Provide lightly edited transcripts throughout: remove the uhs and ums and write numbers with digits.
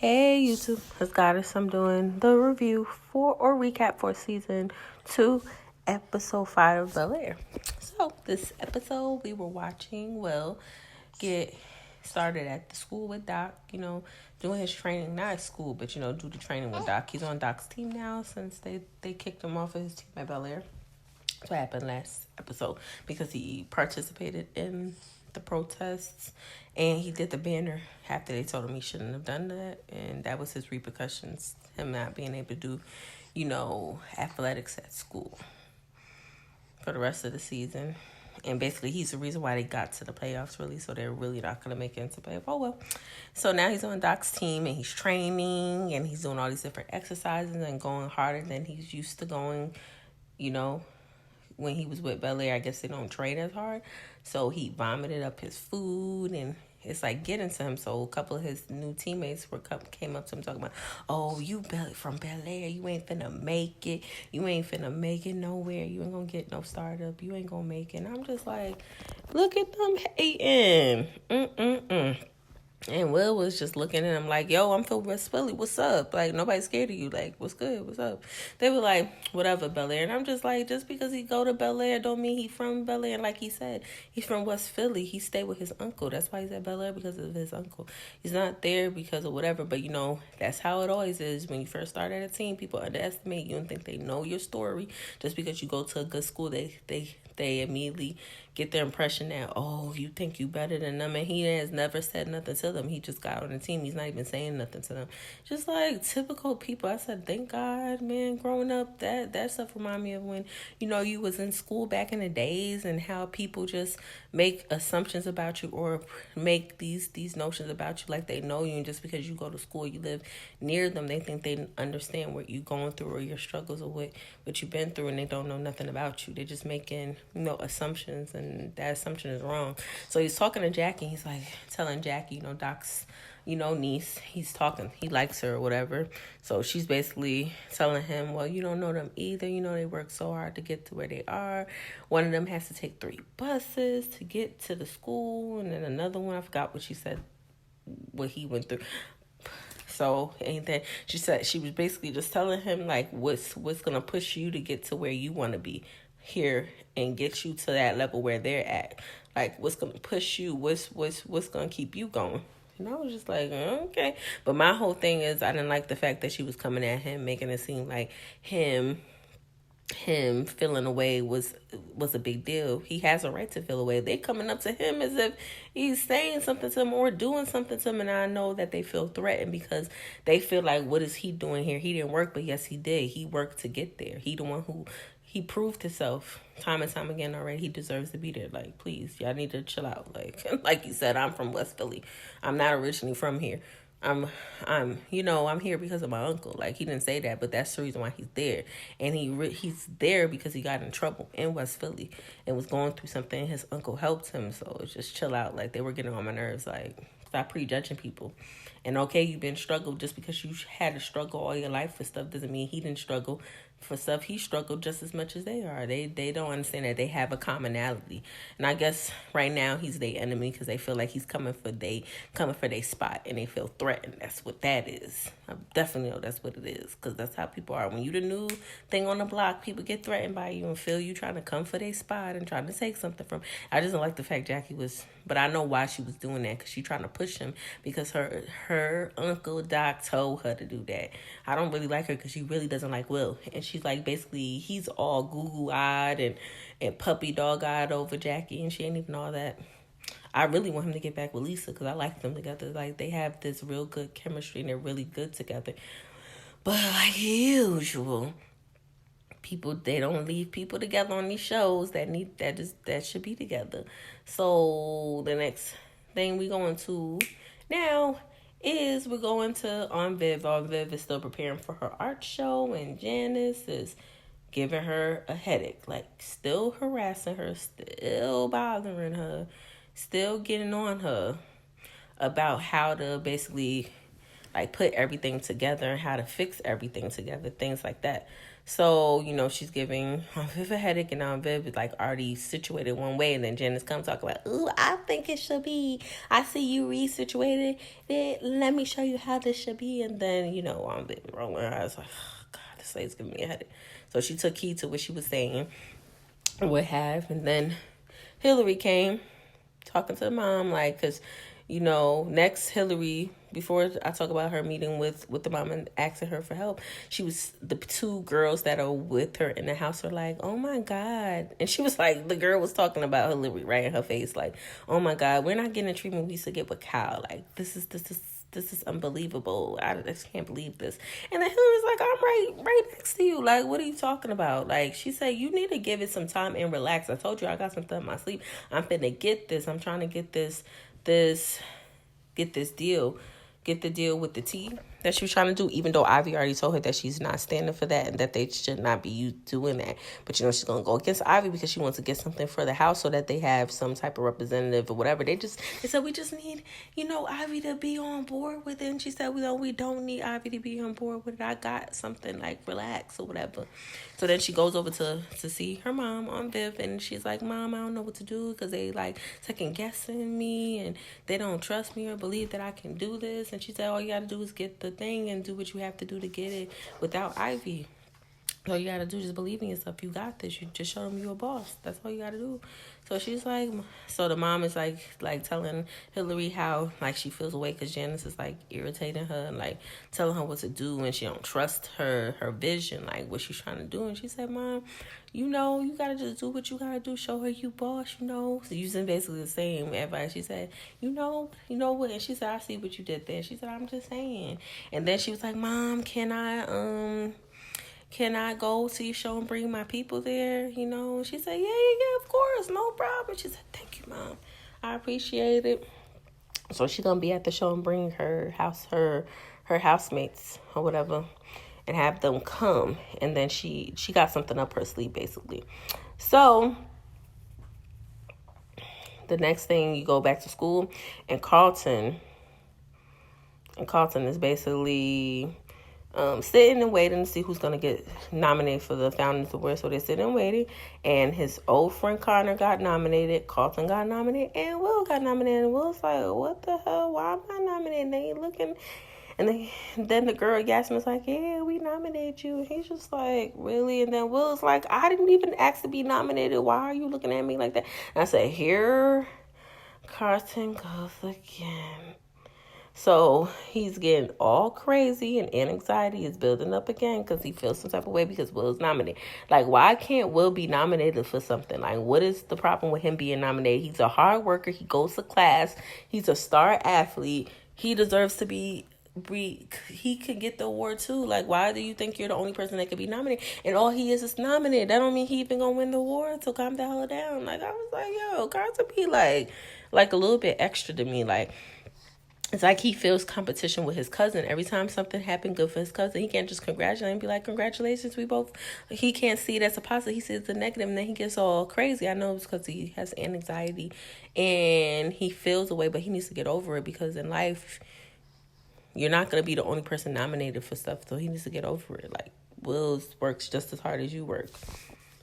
Hey YouTube, it's Goddess. I'm doing the review for or recap for season 2, episode 5 of Bel Air. So this episode we were watching Will get started at the school with Doc, doing his training, not at school, but do the training with Doc. He's on Doc's team now since they kicked him off of his team at Bel Air. That's what happened last episode because he participated in the protests and he did the banner after they told him he shouldn't have done that, and that was his repercussions, him not being able to do athletics at school for the rest of the season. And basically he's the reason why they got to the playoffs, really, so they're really not going to make it into playoffs. Oh well. So now he's on Doc's team and he's training and he's doing all these different exercises and going harder than he's used to going, when he was with Bel Air. I guess they don't train as hard. So he vomited up his food and it's like getting to him. So a couple of his new teammates came up to him talking about, oh, you from Bel Air, you ain't finna make it. You ain't finna make it nowhere. You ain't gonna get no startup. You ain't gonna make it. And I'm just like, look at them hating. And Will was just looking at him like, yo, I'm from West Philly. What's up? Like, nobody's scared of you. Like, what's good? What's up? They were like, whatever, Bel Air. And I'm just like, just because he go to Bel Air don't mean he from Bel Air. Like he said, he's from West Philly. He stayed with his uncle. That's why he's at Bel Air, because of his uncle. He's not there because of whatever. But, that's how it always is. When you first start at a team, people underestimate you and think they know your story. Just because you go to a good school, they immediately get the impression that, oh, you think you better than them. And he has never said nothing to them. He just got on the team. He's not even saying nothing to them. Just like typical people. I said, thank God, man, growing up, that stuff remind me of when, you was in school back in the days and how people just make assumptions about you or make these notions about you like they know you. And just because you go to school, you live near them, they think they understand what you're going through or your struggles or what you've been through, and they don't know nothing about you. They're just making, assumptions, and that assumption is wrong. So he's talking to Jackie. He's like telling Jackie, Doc's, niece. He's talking. He likes her or whatever. So she's basically telling him, well, you don't know them either. They work so hard to get to where they are. One of them has to take 3 buses to get to the school. And then another one, I forgot what she said, what he went through. So ain't that, she said, she was basically just telling him like what's gonna push you to get to where you want to be here and get you to that level where they're at. Like what's gonna push you, what's gonna keep you going. And I was just like, okay. But my whole thing is, I didn't like the fact that she was coming at him, making it seem like him feeling away was a big deal. He has a right to feel away. They coming up to him as if he's saying something to them or doing something to him, and I know that they feel threatened because they feel like, what is he doing here? He didn't work, but yes, he did. He worked to get there. He the one who, he proved himself time and time again already. He deserves to be there. Like, please, y'all need to chill out. Like you said, I'm from West Philly. I'm not originally from here. I'm here because of my uncle. Like, he didn't say that, but that's the reason why he's there. And he's there because he got in trouble in West Philly and was going through something. His uncle helped him, so it's just chill out. Like, they were getting on my nerves. Like, stop prejudging people. And okay, you've been struggled. Just because you had to struggle all your life for stuff doesn't mean he didn't struggle for stuff. He struggled just as much as they are. They don't understand that they have a commonality. And I guess right now he's their enemy because they feel like he's coming for their spot, and they feel threatened. That's what that is. I definitely know that's what it is, because that's how people are. When you the new thing on the block, people get threatened by you and feel you trying to come for their spot and trying to take something from. I just don't like the fact Jackie was, but I know why she was doing that, because she trying to push him because her uncle Doc told her to do that. I don't really like her because she really doesn't like Will, and she's like, basically he's all goo-goo-eyed and puppy dog-eyed over Jackie, and she ain't even all that. I really want him to get back with Lisa because I like them together. Like, they have this real good chemistry and they're really good together. But like usual, people, they don't leave people together on these shows that should be together. So the next thing we going to now is we're going to Aunt Viv. Aunt Viv is still preparing for her art show, and Janice is giving her a headache, like still harassing her, still bothering her, still getting on her about how to basically like put everything together and how to fix everything together, things like that. So, she's giving Viv a headache, and now Viv is like already situated one way, and then Janice comes talking about, ooh, I think it should be. I see you resituated. Let me show you how this should be. And then, Viv rolling her eyes like, oh, God, this lady's giving me a headache. So she took heed to what she was saying, what have, and then Hillary came talking to the mom, like, because next Hillary, before I talk about her meeting with the mom and asking her for help, she was, the two girls that are with her in the house are like, oh my God. And she was like, the girl was talking about Hillary right in her face, like, oh my God, we're not getting the treatment we used to get with Kyle. Like, this is unbelievable. I just can't believe this. And then Hillary's like, I'm right next to you. Like, what are you talking about? Like, she said, you need to give it some time and relax. I told you I got something in my sleep. I'm finna get this. I'm trying to get this deal. Get the deal with the tea that she was trying to do, even though Ivy already told her that she's not standing for that and that they should not be doing that. But, she's going to go against Ivy because she wants to get something for the house so that they have some type of representative or whatever. They said, we just need, Ivy to be on board with it. And she said, we don't need Ivy to be on board with it. I got something, like, relax or whatever. So then she goes over to see her mom on Viv, and she's like, Mom, I don't know what to do because they, like, second guessing me and they don't trust me or believe that I can do this. And she said, all you got to do is get the thing and do what you have to do to get it without Ivy. All you gotta do is just believe in yourself. You got this. You just show them you're a boss. That's all you gotta do. So she's like, so the mom is like telling Hillary how, like, she feels away because Janice is, like, irritating her and, like, telling her what to do, and she don't trust her vision, like, what she's trying to do. And she said, Mom, you gotta just do what you gotta do. Show her you boss, So using basically the same advice. She said, you know what? And she said, I see what you did there. She said, I'm just saying. And then she was like, Mom, can I go to your show and bring my people there? She said, yeah, of course, no problem. She said, thank you, Mom. I appreciate it. So she's going to be at the show and bring her housemates or whatever and have them come. And then she got something up her sleeve, basically. So the next thing, you go back to school, and Carlton is basically sitting and waiting to see who's going to get nominated for the Founders Award. So they're sitting and waiting, and his old friend Connor got nominated, Carlton got nominated, and Will got nominated. And Will's like, what the hell? Why am I nominated? They ain't looking. And then the girl Yasmin's like, yeah, we nominated you. And he's just like, really? And then Will's like, I didn't even ask to be nominated. Why are you looking at me like that? And I said, here Carlton goes again. So he's getting all crazy, and anxiety is building up again because he feels some type of way because Will's nominated. Like, why can't Will be nominated for something? Like, what is the problem with him being nominated? He's a hard worker. He goes to class. He's a star athlete. He deserves to be he could get the award too. Like, why do you think you're the only person that could be nominated? And all he is nominated. That don't mean he even gonna win the award. So calm the hell down. Like, I was like, yo, Carlton be like a little bit extra to me. Like, it's like he feels competition with his cousin. Every time something happened good for his cousin, he can't just congratulate and be like, congratulations, we both. He can't see it as a positive. He sees the negative, and then he gets all crazy. I know it's because he has anxiety and he feels away, but he needs to get over it because in life, you're not going to be the only person nominated for stuff. So he needs to get over it. Like, Will's works just as hard as you work.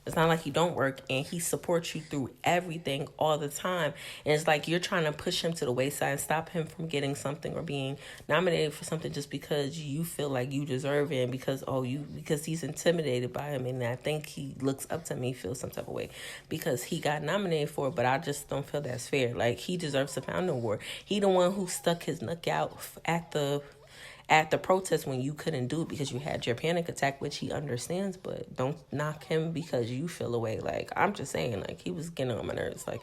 It's not like he don't work, and he supports you through everything all the time. And it's like you're trying to push him to the wayside and stop him from getting something or being nominated for something just because you feel like you deserve it, and because he's intimidated by him. And I think he looks up to me, feels some type of way because he got nominated for it, but I just don't feel that's fair. Like, he deserves the Founder Award. He the one who stuck his neck out at the protest when you couldn't do it because you had your panic attack, which he understands, but don't knock him because you feel away. Like, I'm just saying, like, he was getting on my nerves. Like,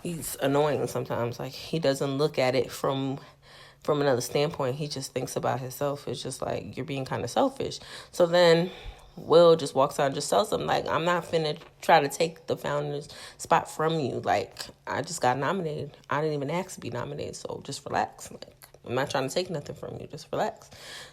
he's annoying sometimes. Like, he doesn't look at it from another standpoint. He just thinks about himself. It's just like, you're being kind of selfish. So then Will just walks out and just tells him, like, I'm not finna try to take the founder's spot from you. Like, I just got nominated. I didn't even ask to be nominated, so just relax. Like, I'm not trying to take nothing from you. Just relax.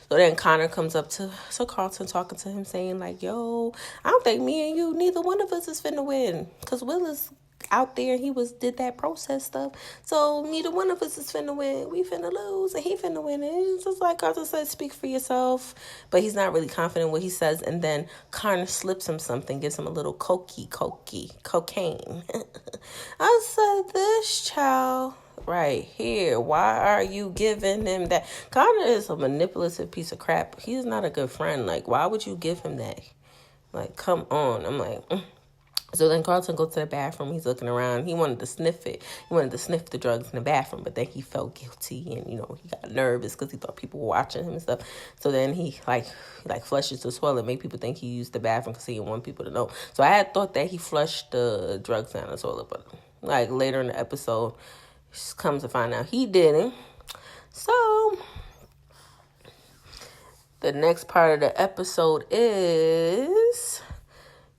So then Connor comes up to Carlton talking to him saying, like, yo, I don't think me and you, neither one of us is finna win. Because Will is out there. He did that process stuff. So neither one of us is finna win. We finna lose, and he finna win. And it's just like Arthur said, speak for yourself. But he's not really confident in what he says. And then Connor slips him something, gives him a little cocaine. I said, this child right here, why are you giving him that? Connor is a manipulative piece of crap. He's not a good friend. Like, why would you give him that? Like, come on. I'm like, So then Carlton goes to the bathroom. He's looking around. He wanted to sniff it. He wanted to sniff the drugs in the bathroom, but then he felt guilty, and he got nervous because he thought people were watching him and stuff. So then he flushes the toilet, make people think he used the bathroom because he didn't want people to know. So I had thought that he flushed the drugs down the toilet, but like later in the episode, comes to find out he didn't. So the next part of the episode is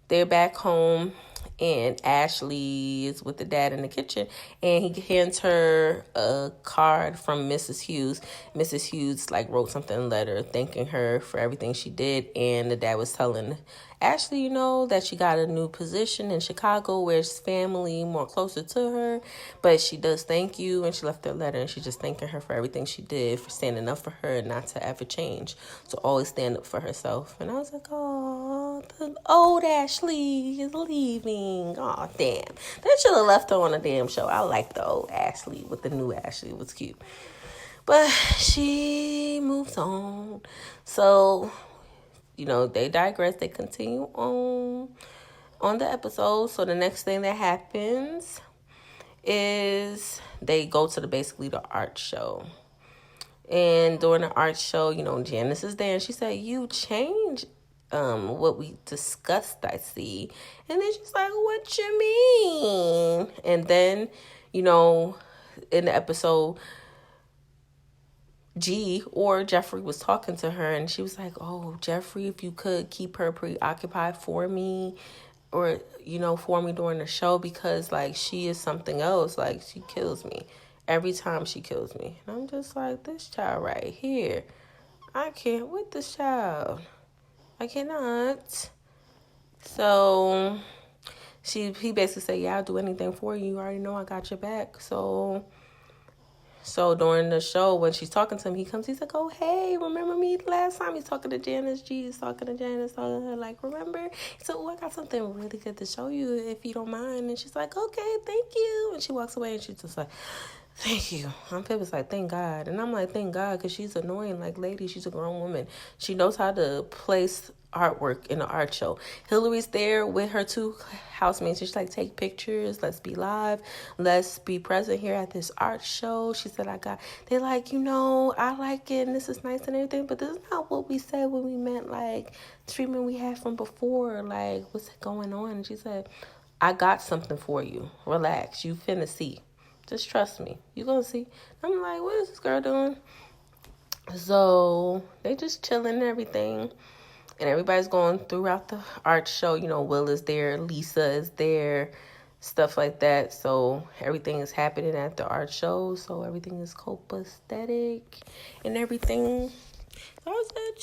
they're back home, and Ashley is with the dad in the kitchen, and he hands her a card from Mrs. Hughes. Mrs. Hughes wrote something in a letter thanking her for everything she did, and the dad was telling Ashley, that she got a new position in Chicago where it's family more closer to her, but she does thank you, and she left her letter, and she's just thanking her for everything she did, for standing up for her and not to ever change. So always stand up for herself. And I was like, oh, the old Ashley is leaving. Oh, damn. They should have left her on a damn show. I like the old Ashley with the new Ashley. It was cute. But she moves on. So they digress. They continue on the episode. So the next thing that happens is they go to basically the art show. And during the art show, Janice is there, and she said, you changed what we discussed, I see. And then she's like, what you mean? And then, in the episode, Jeffrey was talking to her, and she was like, oh, Jeffrey, if you could keep her preoccupied for me, or for me during the show, because she is something else. She kills me every time she kills me. And I'm just like, this child right here, I can't with this child. I cannot. So he basically said, yeah, I'll do anything for you. You already know I got your back. So during the show, when she's talking to him, he's like, oh, hey, remember me last time? He's talking to Janice. He's talking to Janice, talking to her, remember? So, I got something really good to show you, if you don't mind. And she's like, okay, thank you. And she walks away, and she's just like, thank you. I'm Pippa's like, thank God. And I'm like, thank God, because she's annoying. Lady, she's a grown woman. She knows how to place artwork in the art show. Hillary's there with her two housemates. She's like, take pictures. Let's be live. Let's be present here at this art show. She said, they're like, I like it, and this is nice and everything, but this is not what we said when we meant, treatment we had from before. What's going on? And she said, I got something for you. Relax. You finna see. Just trust me. You gonna see. I'm like, what is this girl doing? So they just chilling and everything. And everybody's going throughout the art show. Will is there. Lisa is there. Stuff like that. So everything is happening at the art show. So everything is copacetic and everything. So I was like,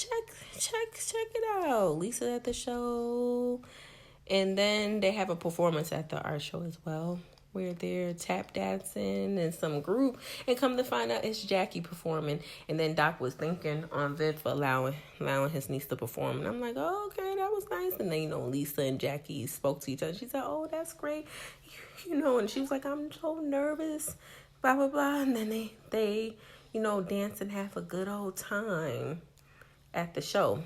check it out. Lisa at the show. And then they have a performance at the art show as well, where they're tap dancing and some group, and come to find out it's Jackie performing. And then Doc was thanking Viv for allowing his niece to perform. And I'm like, oh, okay, that was nice. And then, Lisa and Jackie spoke to each other. She said, oh, that's great. And she was like, I'm so nervous, blah, blah, blah. And then they dance and have a good old time at the show.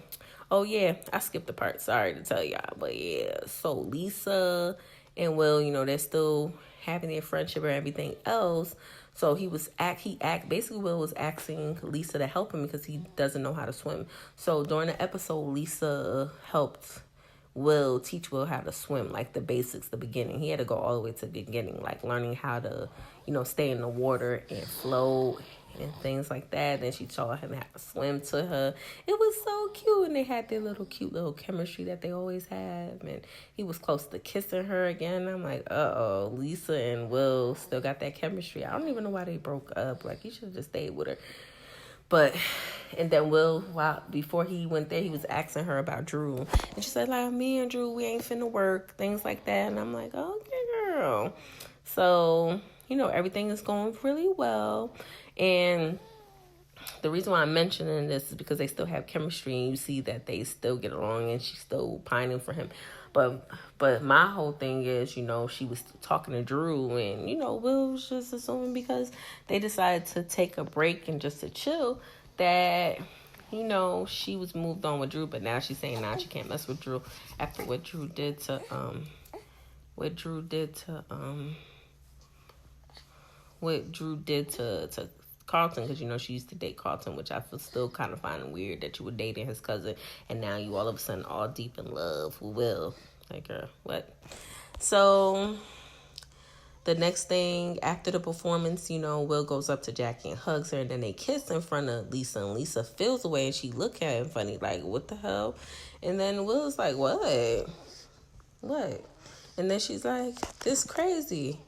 Oh, yeah, I skipped the part. Sorry to tell y'all. But, yeah, so Lisa and Will, they're still having their friendship and everything else. So basically Will was asking Lisa to help him because he doesn't know how to swim. So during the episode, Lisa helped teach Will how to swim, the basics, the beginning. He had to go all the way to the beginning, learning how to, stay in the water and float and things like that. Then she taught him how to swim to her. It was so cute, and they had their cute little chemistry that they always have. And he was close to kissing her again. I'm like, uh-oh, Lisa and Will still got that chemistry. I don't even know why they broke up. He should have just stayed with her. But, and then Will, before he went there, he was asking her about Drew. And she said, me and Drew, we ain't finna work, things like that. And I'm like, okay, girl. girl. So, everything is going really well. And the reason why I'm mentioning this is because they still have chemistry and you see that they still get along and she's still pining for him. But my whole thing is, she was talking to Drew and, Will was just assuming because they decided to take a break and just to chill that, she was moved on with Drew. But now she's saying now she can't mess with Drew after what Drew did to Carlton, because she used to date Carlton, which I feel still kind of finding weird that you were dating his cousin and now you all of a sudden all deep in love with Will. Like, girl, what? So the next thing after the performance, Will goes up to Jackie and hugs her, and then they kiss in front of Lisa, and Lisa feels away and she look at him funny like, what the hell? And then Will's like, what? And then she's like, this crazy.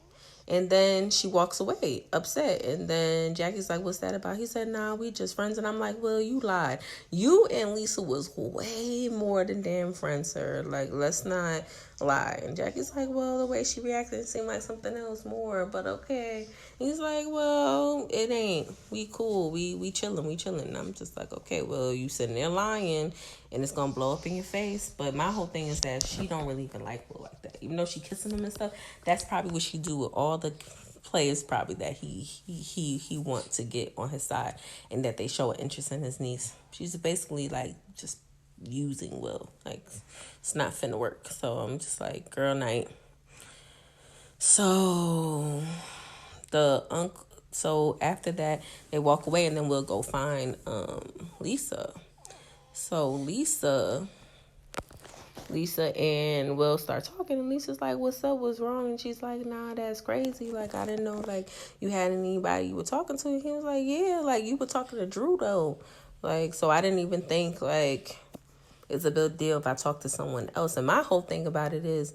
And then she walks away upset. And then Jackie's like, what's that about? He said, nah, we just friends. And I'm like, well, you lied. You and Lisa was way more than damn friends, sir. Like, let's not lie. And Jackie's like, well, the way she reacted, it seemed like something else more, but okay. And he's like, well, it ain't. We cool. We chilling. And I'm just like, okay, well, you sitting there lying and it's going to blow up in your face. But my whole thing is that she don't really even like Will like that. Even though she kissing him and stuff, that's probably what she do with all the players probably that he want to get on his side and that they show an interest in his niece. She's basically like just using Will. Like, it's not finna work. So I'm just like, girl night. So so after that they walk away and then we'll go find Lisa. So Lisa and Will start talking and Lisa's like, what's up, what's wrong? And she's like, nah, that's crazy. Like, I didn't know like you had anybody you were talking to. And he was like, yeah, like you were talking to Drew though. Like, so I didn't even think like it's a big deal if I talk to someone else. And my whole thing about it is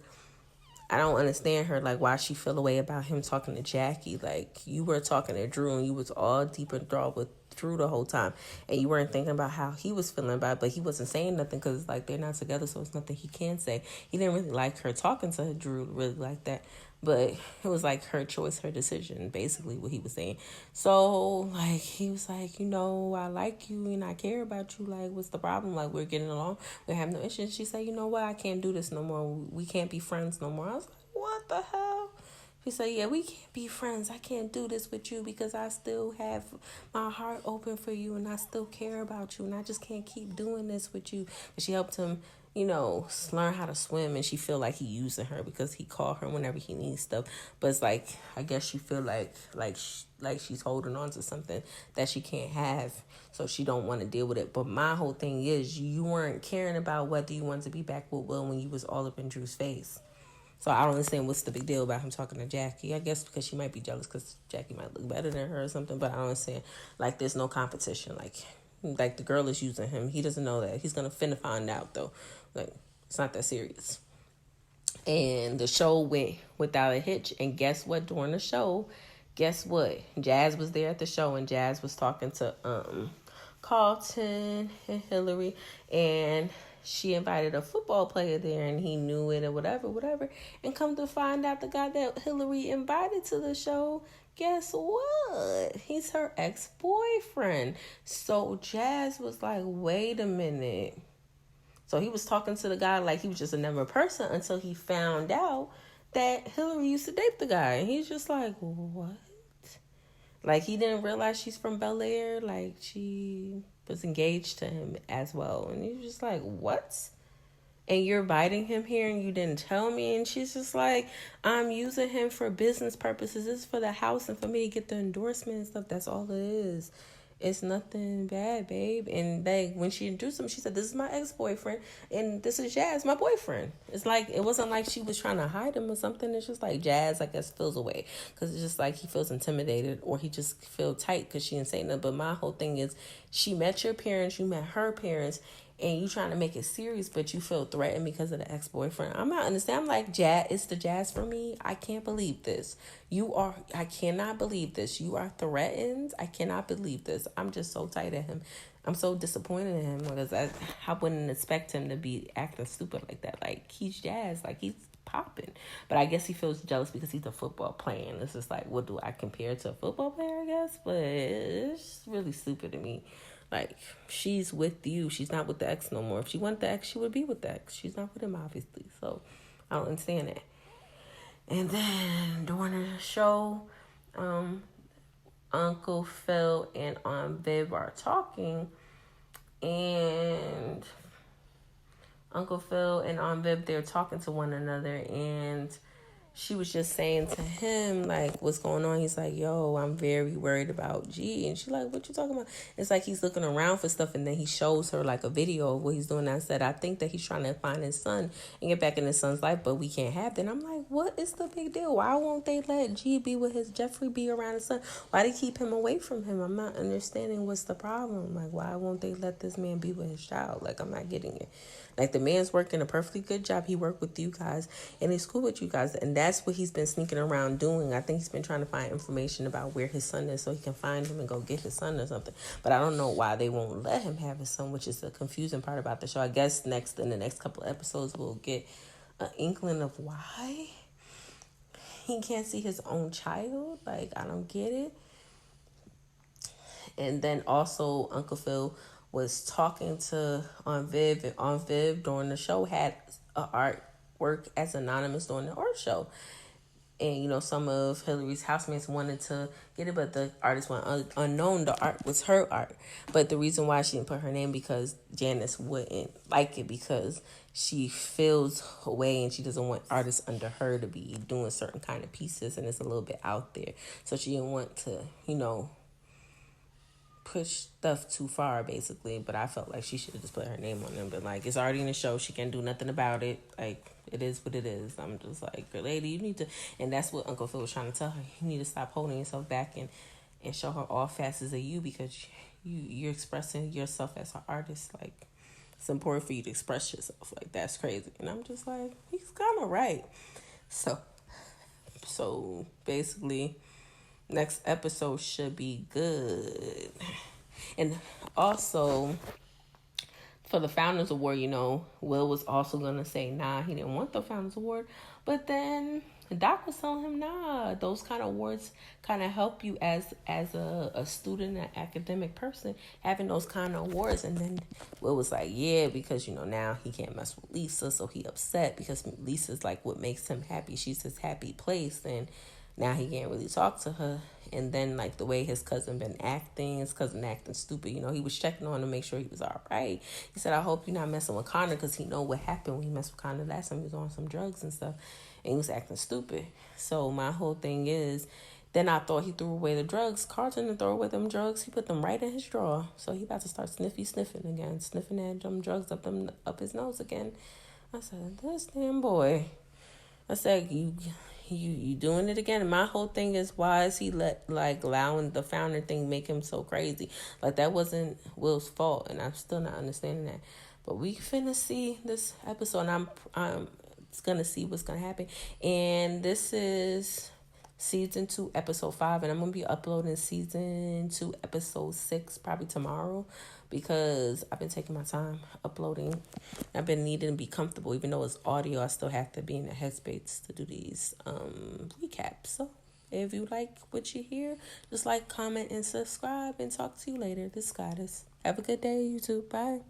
I don't understand her, like, why she feel a way about him talking to Jackie. Like, you were talking to Drew and you was all deep enthralled with Drew the whole time. And you weren't thinking about how he was feeling about it, but he wasn't saying nothing because, like, they're not together, so it's nothing he can say. He didn't really like her talking to Drew really like that. But it was, like, her choice, her decision, basically what he was saying. So, like, he was like, I like you and I care about you. Like, what's the problem? Like, we're getting along. We have no issues. She said, you know what? I can't do this no more. We can't be friends no more. I was like, what the hell? She said, yeah, we can't be friends. I can't do this with you because I still have my heart open for you and I still care about you and I just can't keep doing this with you. And she helped him, learn how to swim, and she feel like he using her because he call her whenever he needs stuff. But it's like, I guess she feel like she's holding on to something that she can't have, so she don't want to deal with it. But my whole thing is you weren't caring about whether you wanted to be back with Will when you was all up in Drew's face. So I don't understand what's the big deal about him talking to Jackie. I guess because she might be jealous because Jackie might look better than her or something. But I don't understand. Like, there's no competition. Like the girl is using him. He doesn't know that. He's going to finna find out, though. Like, it's not that serious. And the show went without a hitch. And guess what? During the show, guess what? Jazz was there at the show. And Jazz was talking to Carlton and Hillary. And she invited a football player there and he knew it or whatever. And come to find out, the guy that Hillary invited to the show, guess what? He's her ex-boyfriend. So Jazz was like, wait a minute. So he was talking to the guy like he was just another person until he found out that Hillary used to date the guy. And he's just like, what? Like, he didn't realize she's from Bel Air. Like, she was engaged to him as well. And he's just like, what? And you're inviting him here and you didn't tell me? And she's just like, I'm using him for business purposes. This is for the house and for me to get the endorsement and stuff. That's all it is. It's nothing bad, babe. And when she introduced him, she said, this is my ex-boyfriend and this is Jazz, my boyfriend. It's like, it wasn't like she was trying to hide him or something. It's just like Jazz, I guess, feels away because it's just like he feels intimidated or he just feel tight because she didn't say nothing. But my whole thing is, she met your parents, you met her parents, and you trying to make it serious, but you feel threatened because of the ex-boyfriend. I'm not understand. I'm like, Jazz, it's the Jazz for me. I can't believe this. I cannot believe this. You are threatened. I cannot believe this. I'm just so tight at him. I'm so disappointed in him because I wouldn't expect him to be acting stupid like that. Like, he's Jazz. Like, he's popping. But I guess he feels jealous because he's a football player. And it's just like, what do I compare to a football player, I guess? But it's really stupid to me. Like, she's with you. She's not with the ex no more. If she wanted the ex, she would be with the ex. She's not with him, obviously. So, I don't understand that. And then, during the show, Uncle Phil and Aunt Viv are talking. And Uncle Phil and Aunt Viv, they're talking to one another. And she was just saying to him, like, what's going on? He's like, yo, I'm very worried about G. And she's like, what you talking about? It's like he's looking around for stuff, and then he shows her, like, a video of what he's doing. I said, I think that he's trying to find his son and get back in his son's life, but we can't have that. And I'm like, what is the big deal? Why won't they let G be with his Jeffrey be around his son? Why do they keep him away from him? I'm not understanding what's the problem. Like, why won't they let this man be with his child? Like, I'm not getting it. Like, the man's working a perfectly good job. He worked with you guys, and he's cool with you guys. And that's what he's been sneaking around doing. I think he's been trying to find information about where his son is so he can find him and go get his son or something. But I don't know why they won't let him have his son, which is the confusing part about the show. I guess in the next couple of episodes, we'll get an inkling of why he can't see his own child. Like, I don't get it. And then also, Uncle Phil was talking to Aunt Viv, and Aunt Viv during the show had artwork as anonymous during the art show. And, you know, some of Hillary's housemates wanted to get it, but the artist went unknown. The art was her art. But the reason why she didn't put her name, because Janice wouldn't like it, because she feels away and she doesn't want artists under her to be doing certain kind of pieces, and it's a little bit out there. So she didn't want to, you know, push stuff too far, basically. But I felt like she should have just put her name on them. But, like, it's already in the show. She can't do nothing about it. Like, it is what it is. I'm just like, lady, you need to... And that's what Uncle Phil was trying to tell her. You need to stop holding yourself back and show her all facets of you, because you're expressing yourself as an artist. Like, it's important for you to express yourself. Like, that's crazy. And I'm just like, he's kind of right. So basically, next episode should be good. And also, for the Founders Award, you know, Will was also going to say, nah, he didn't want the Founders Award. But then Doc was telling him, nah, those kind of awards kind of help you as a student, an academic person, having those kind of awards. And then Will was like, yeah, because, you know, now he can't mess with Lisa. So he upset because Lisa's like what makes him happy. She's his happy place. And now he can't really talk to her. And then, like, the way his cousin acting stupid. You know, he was checking on him to make sure he was all right. He said, I hope you're not messing with Connor, because he know what happened when he messed with Connor last time. He was on some drugs and stuff, and he was acting stupid. So my whole thing is, then I thought he threw away the drugs. Carlton didn't throw away them drugs. He put them right in his drawer. So he about to start sniffing again, sniffing at them drugs up his nose again. I said, this damn boy. I said, you doing it again. And my whole thing is, why is he allowing the founder thing make him so crazy? Like, that wasn't Will's fault, and I'm still not understanding that. But we finna see this episode, and I'm gonna see what's gonna happen. And this is season 2, episode 5, and I'm gonna be uploading season 2, episode 6 probably tomorrow, because I've been taking my time uploading. I've been needing to be comfortable. Even though it's audio, I still have to be in the headspace to do these recaps. So if you like what you hear, just like, comment, and subscribe, and talk to you later. This is Goddess. Have a good day, YouTube. Bye.